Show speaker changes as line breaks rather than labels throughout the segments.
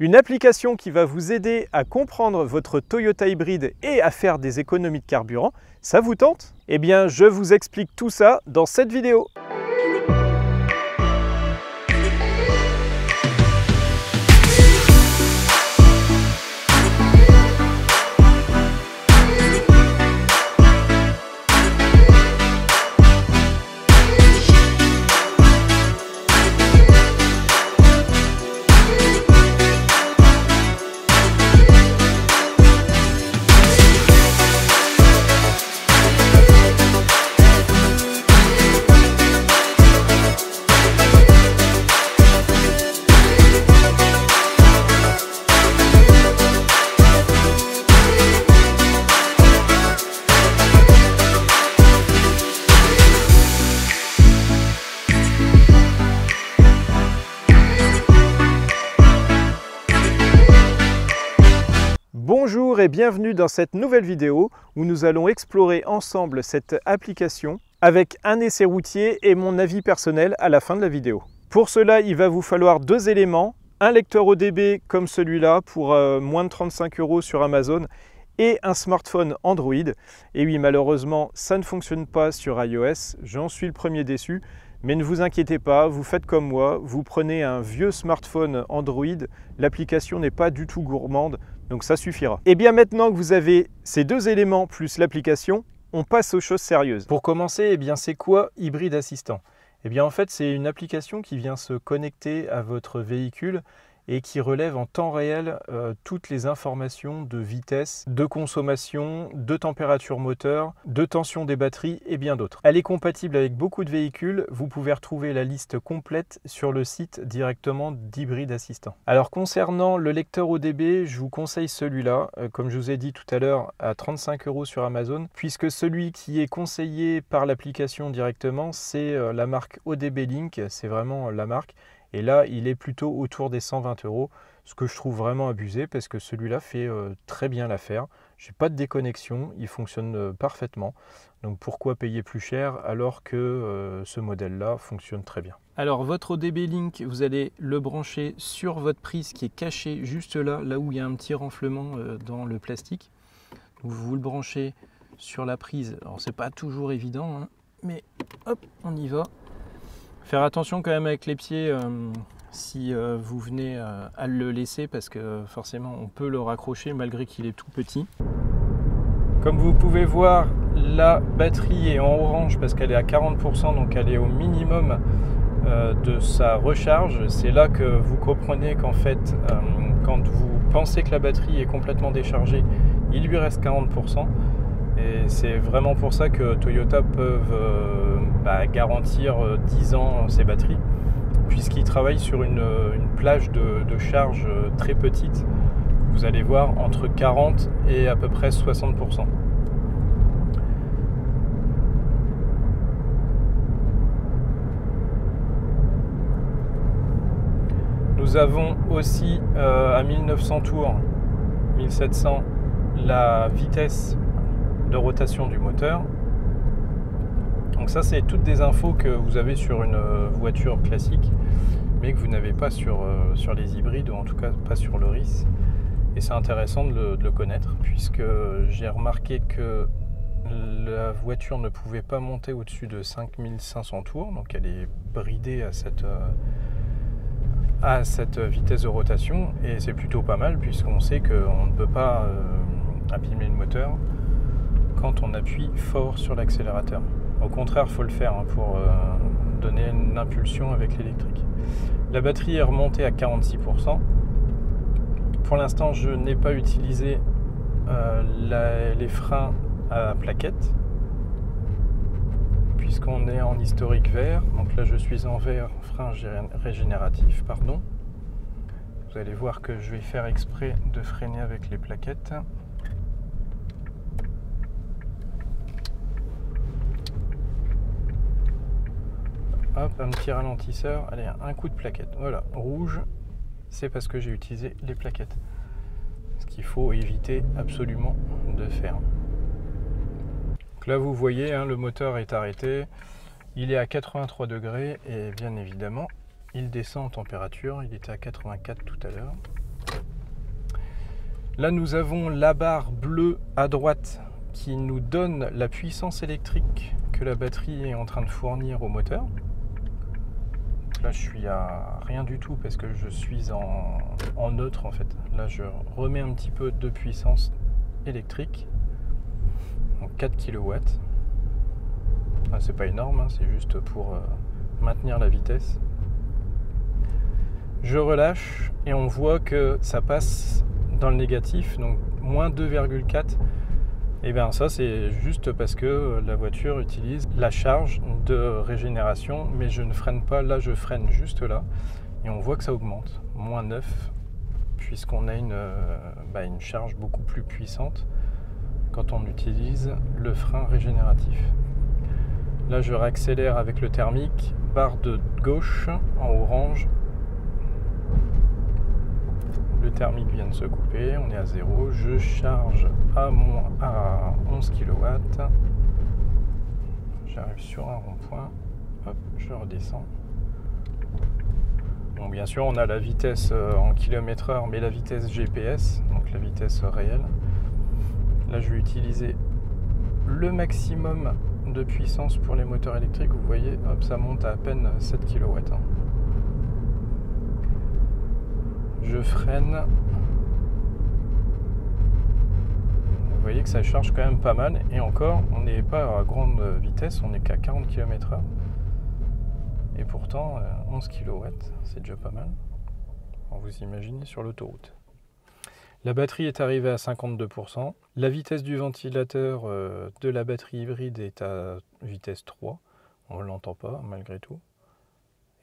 Une application qui va vous aider à comprendre votre Toyota hybride et à faire des économies de carburant, ça vous tente? Eh bien, je vous explique tout ça dans cette vidéo. Bonjour et bienvenue dans cette nouvelle vidéo où nous allons explorer ensemble cette application avec un essai routier et mon avis personnel à la fin de la vidéo. Pour cela, il va vous falloir deux éléments, un lecteur ODB comme celui-là pour moins de 35 € sur Amazon et un smartphone Android. Et oui, malheureusement, ça ne fonctionne pas sur iOS, j'en suis le premier déçu. Mais ne vous inquiétez pas, vous faites comme moi, vous prenez un vieux smartphone Android, l'application n'est pas du tout gourmande, donc ça suffira. Et bien maintenant que vous avez ces deux éléments plus l'application, on passe aux choses sérieuses. Pour commencer, eh bien c'est quoi Hybrid Assistant? Eh bien en fait c'est une application qui vient se connecter à votre véhicule et qui relève en temps réel toutes les informations de vitesse, de consommation, de température moteur, de tension des batteries et bien d'autres. Elle est compatible avec beaucoup de véhicules, vous pouvez retrouver la liste complète sur le site directement d'Hybrid Assistant. Alors concernant le lecteur ODB, je vous conseille celui-là, comme je vous ai dit tout à l'heure, à 35 € sur Amazon, puisque celui qui est conseillé par l'application directement, c'est la marque ODB Link, c'est vraiment la marque. Et là, il est plutôt autour des 120 €, ce que je trouve vraiment abusé parce que celui-là fait très bien l'affaire. Je n'ai pas de déconnexion, il fonctionne parfaitement. Donc pourquoi payer plus cher alors que ce modèle-là fonctionne très bien. Alors votre ODB Link, vous allez le brancher sur votre prise qui est cachée juste là, là où il y a un petit renflement dans le plastique. Vous le branchez sur la prise. Alors c'est pas toujours évident, hein, mais hop, on y va. Faire attention quand même avec les pieds si vous venez à le laisser parce que forcément on peut le raccrocher malgré qu'il est tout petit. Comme vous pouvez voir, la batterie est en orange parce qu'elle est à 40%, donc elle est au minimum de sa recharge. C'est là que vous comprenez qu'en fait quand vous pensez que la batterie est complètement déchargée, il lui reste 40%. Et c'est vraiment pour ça que Toyota peuvent garantir 10 ans ces batteries, puisqu'ils travaillent sur une plage de charge très petite. Vous allez voir entre 40 et à peu près 60%. Nous avons aussi à 1900 tours, 1700, la vitesse de rotation du moteur. Donc ça c'est toutes des infos que vous avez sur une voiture classique mais que vous n'avez pas sur les hybrides, ou en tout cas pas sur le RIS, et c'est intéressant de le connaître puisque j'ai remarqué que la voiture ne pouvait pas monter au-dessus de 5500 tours, donc elle est bridée à cette vitesse de rotation, et c'est plutôt pas mal puisqu'on sait qu'on ne peut pas abîmer le moteur quand on appuie fort sur l'accélérateur. Au contraire, il faut le faire pour donner une impulsion avec l'électrique. La batterie est remontée à 46%. Pour l'instant, je n'ai pas utilisé les freins à plaquettes puisqu'on est en historique vert. Donc là, je suis en vert, frein régénératif, pardon. Vous allez voir que je vais faire exprès de freiner avec les plaquettes. Hop, un petit ralentisseur, allez, un coup de plaquette. Voilà, rouge, c'est parce que j'ai utilisé les plaquettes. Ce qu'il faut éviter absolument de faire. Donc là, vous voyez, le moteur est arrêté. Il est à 83 degrés et bien évidemment, il descend en température. Il était à 84 tout à l'heure. Là, nous avons la barre bleue à droite qui nous donne la puissance électrique que la batterie est en train de fournir au moteur. Là, je suis à rien du tout parce que je suis en neutre en fait. Là, je remets un petit peu de puissance électrique. Donc 4 kW. Enfin, c'est pas énorme, hein, c'est juste pour maintenir la vitesse. Je relâche et on voit que ça passe dans le négatif, donc moins 2,4. Et bien ça c'est juste parce que la voiture utilise la charge de régénération, mais je ne freine pas, là je freine juste là, et on voit que ça augmente, moins 9, puisqu'on a une charge beaucoup plus puissante quand on utilise le frein régénératif. Là je réaccélère avec le thermique, barre de gauche en orange. Le thermique vient de se couper, on est à 0, je charge à 11 kW, j'arrive sur un rond-point, hop, je redescends. Bon, bien sûr on a la vitesse en km/h, mais la vitesse GPS, donc la vitesse réelle. Là je vais utiliser le maximum de puissance pour les moteurs électriques, vous voyez, hop, ça monte à peine 7 kW. Je freine. Vous voyez que ça charge quand même pas mal. Et encore, on n'est pas à grande vitesse, on n'est qu'à 40 km/h. Et pourtant, 11 kW, c'est déjà pas mal. Alors vous imaginez sur l'autoroute. La batterie est arrivée à 52%. La vitesse du ventilateur de la batterie hybride est à vitesse 3. On ne l'entend pas malgré tout.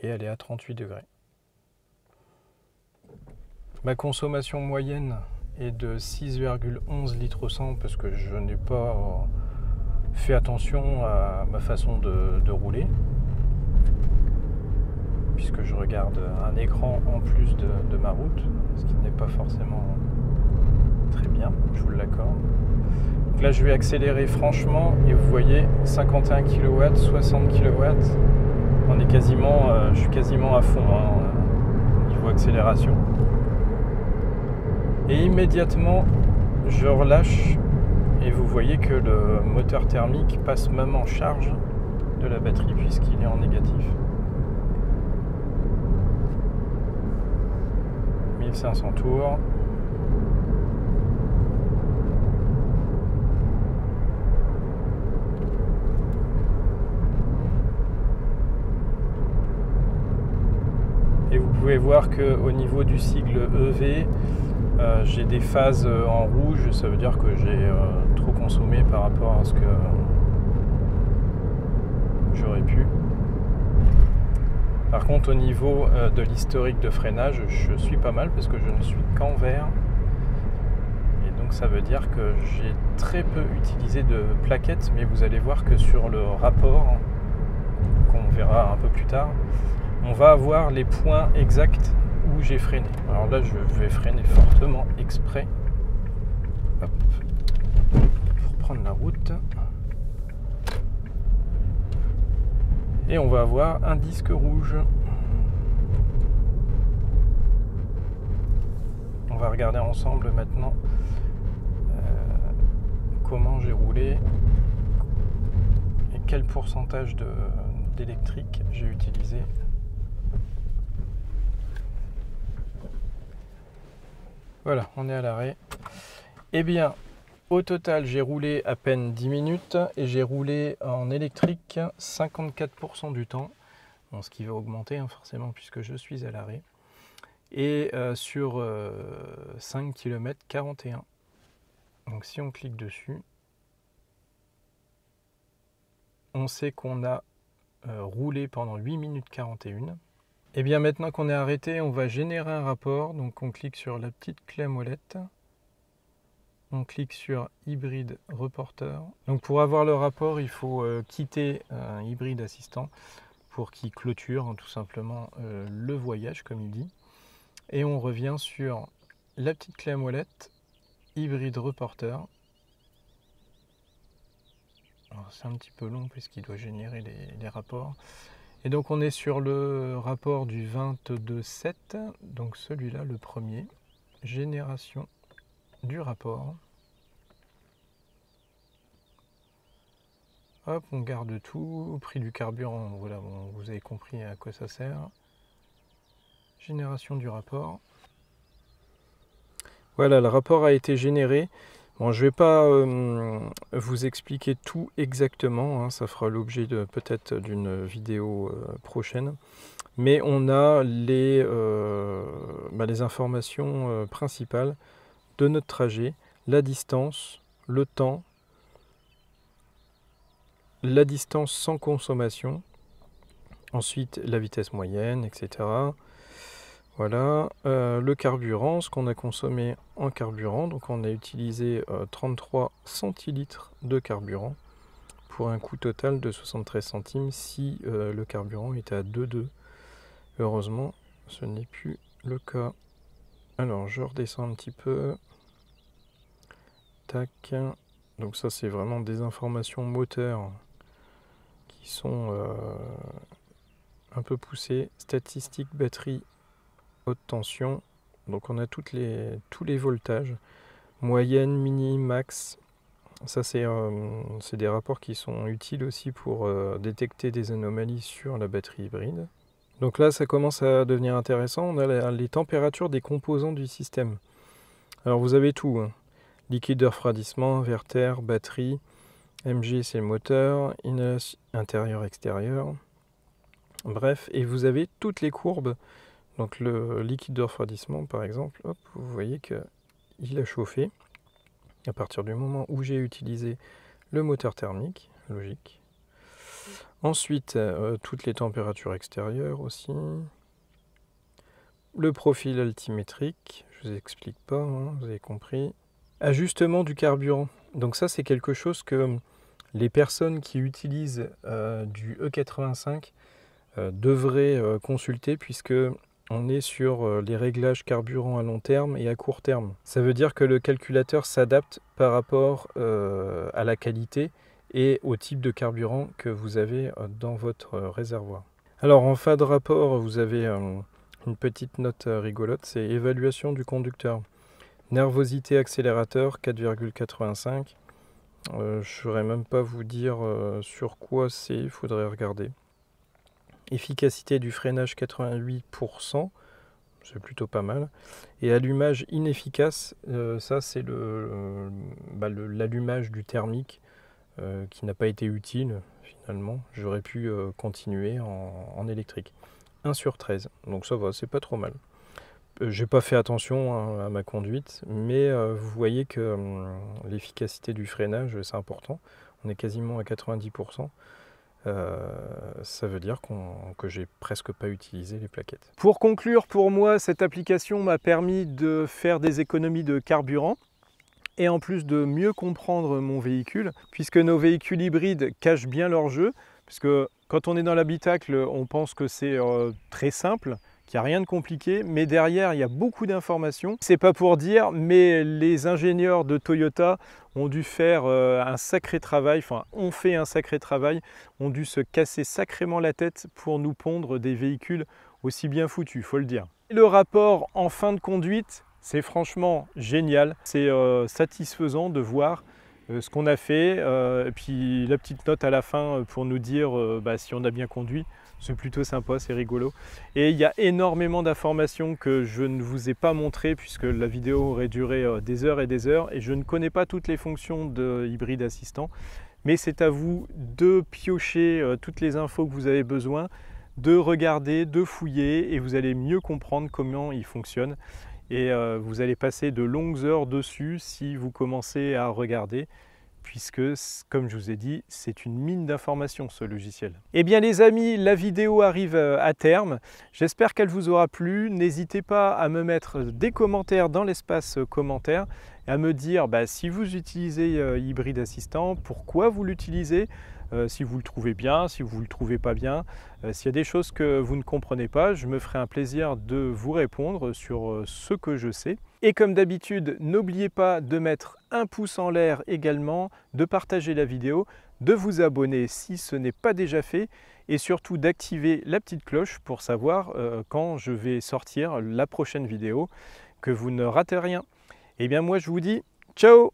Et elle est à 38 degrés. Ma consommation moyenne est de 6,11 litres au 100 parce que je n'ai pas fait attention à ma façon de rouler, puisque je regarde un écran en plus de ma route, ce qui n'est pas forcément très bien, je vous l'accorde. Donc là je vais accélérer franchement et vous voyez 51 kW, 60 kW, je suis quasiment à fond niveau accélération. Et immédiatement, je relâche et vous voyez que le moteur thermique passe même en charge de la batterie puisqu'il est en négatif. 1500 tours. Et vous pouvez voir qu'au niveau du sigle EV, j'ai des phases en rouge, ça veut dire que j'ai trop consommé par rapport à ce que j'aurais pu. Par contre, au niveau de l'historique de freinage, je suis pas mal parce que je ne suis qu'en vert. Et donc ça veut dire que j'ai très peu utilisé de plaquettes, mais vous allez voir que sur le rapport, qu'on verra un peu plus tard, on va avoir les points exacts où j'ai freiné. Alors là, je vais freiner fortement exprès. Hop. Pour prendre la route. Et on va avoir un disque rouge. On va regarder ensemble maintenant comment j'ai roulé et quel pourcentage d'électrique j'ai utilisé. Voilà, on est à l'arrêt. Eh bien, au total, j'ai roulé à peine 10 minutes et j'ai roulé en électrique 54% du temps. Bon, ce qui va augmenter forcément puisque je suis à l'arrêt. Et sur 5 km, 41. Donc si on clique dessus, on sait qu'on a roulé pendant 8 minutes 41. Et bien maintenant qu'on est arrêté, on va générer un rapport. Donc on clique sur la petite clé molette. On clique sur hybride reporter. Donc pour avoir le rapport, il faut quitter un hybride assistant pour qu'il clôture tout simplement le voyage comme il dit. Et on revient sur la petite clé molette, hybride reporter. C'est un petit peu long puisqu'il doit générer les rapports. Et donc on est sur le rapport du 22.7, donc celui-là, le premier, génération du rapport. Hop, on garde tout. Prix du carburant, voilà, bon, vous avez compris à quoi ça sert. Génération du rapport. Voilà, le rapport a été généré. Bon, je ne vais pas vous expliquer tout exactement, hein, ça fera l'objet peut-être d'une vidéo prochaine. Mais on a les informations principales de notre trajet, la distance, le temps, la distance sans consommation, ensuite la vitesse moyenne, etc. Voilà, le carburant, ce qu'on a consommé en carburant, donc on a utilisé 33 centilitres de carburant pour un coût total de 73 centimes si le carburant était à 2,2. Heureusement, ce n'est plus le cas. Alors, je redescends un petit peu. Tac. Donc ça, c'est vraiment des informations moteurs qui sont un peu poussées. Statistiques batterie haute tension. Donc on a tous les voltages. Moyenne, mini, max. Ça, c'est des rapports qui sont utiles aussi pour détecter des anomalies sur la batterie hybride. Donc là, ça commence à devenir intéressant. On a les températures des composants du système. Alors vous avez tout, hein. Liquide de refroidissement, inverter, batterie, MG c'est le moteur, inhalation intérieur-extérieur. Bref, et vous avez toutes les courbes. Donc le liquide de refroidissement par exemple, hop, vous voyez qu'il a chauffé à partir du moment où j'ai utilisé le moteur thermique, logique. Ensuite, toutes les températures extérieures aussi. Le profil altimétrique, je ne vous explique pas, hein, vous avez compris. Ajustement du carburant. Donc ça, c'est quelque chose que les personnes qui utilisent du E85 devraient consulter puisque on est sur les réglages carburant à long terme et à court terme. Ça veut dire que le calculateur s'adapte par rapport à la qualité et au type de carburant que vous avez dans votre réservoir. Alors en fin de rapport, vous avez une petite note rigolote, c'est évaluation du conducteur. Nervosité accélérateur 4,85. Je ne saurais même pas vous dire sur quoi c'est, il faudrait regarder. Efficacité du freinage 88%, c'est plutôt pas mal. Et allumage inefficace, ça c'est l'allumage du thermique qui n'a pas été utile finalement. J'aurais pu continuer en électrique. 1 sur 13, donc ça va, c'est pas trop mal. J'ai pas fait attention à ma conduite, mais vous voyez que l'efficacité du freinage, c'est important. On est quasiment à 90%. Ça veut dire que j'ai presque pas utilisé les plaquettes. Pour conclure, pour moi, cette application m'a permis de faire des économies de carburant et en plus de mieux comprendre mon véhicule, puisque nos véhicules hybrides cachent bien leur jeu, puisque quand on est dans l'habitacle, on pense que c'est très simple, qu'il n'y a rien de compliqué, mais derrière, il y a beaucoup d'informations. C'est pas pour dire, mais les ingénieurs de Toyota ont dû faire un sacré travail, enfin, ont fait un sacré travail, ont dû se casser sacrément la tête pour nous pondre des véhicules aussi bien foutus, faut le dire. Le rapport en fin de conduite, c'est franchement génial. C'est satisfaisant de voir ce qu'on a fait, et puis la petite note à la fin pour nous dire si on a bien conduit. C'est plutôt sympa, c'est rigolo. Et il y a énormément d'informations que je ne vous ai pas montrées puisque la vidéo aurait duré des heures et je ne connais pas toutes les fonctions de Hybride Assistant. Mais c'est à vous de piocher toutes les infos que vous avez besoin, de regarder, de fouiller et vous allez mieux comprendre comment il fonctionne. Et vous allez passer de longues heures dessus si vous commencez à regarder, puisque, comme je vous ai dit, c'est une mine d'informations ce logiciel. Eh bien les amis, la vidéo arrive à terme. J'espère qu'elle vous aura plu. N'hésitez pas à me mettre des commentaires dans l'espace commentaires et à me dire si vous utilisez Hybride Assistant, pourquoi vous l'utilisez, si vous le trouvez bien, si vous ne le trouvez pas bien. S'il y a des choses que vous ne comprenez pas, je me ferai un plaisir de vous répondre sur ce que je sais. Et comme d'habitude, n'oubliez pas de mettre un pouce en l'air également, de partager la vidéo, de vous abonner si ce n'est pas déjà fait et surtout d'activer la petite cloche pour savoir quand je vais sortir la prochaine vidéo, que vous ne ratez rien. Eh bien moi je vous dis ciao!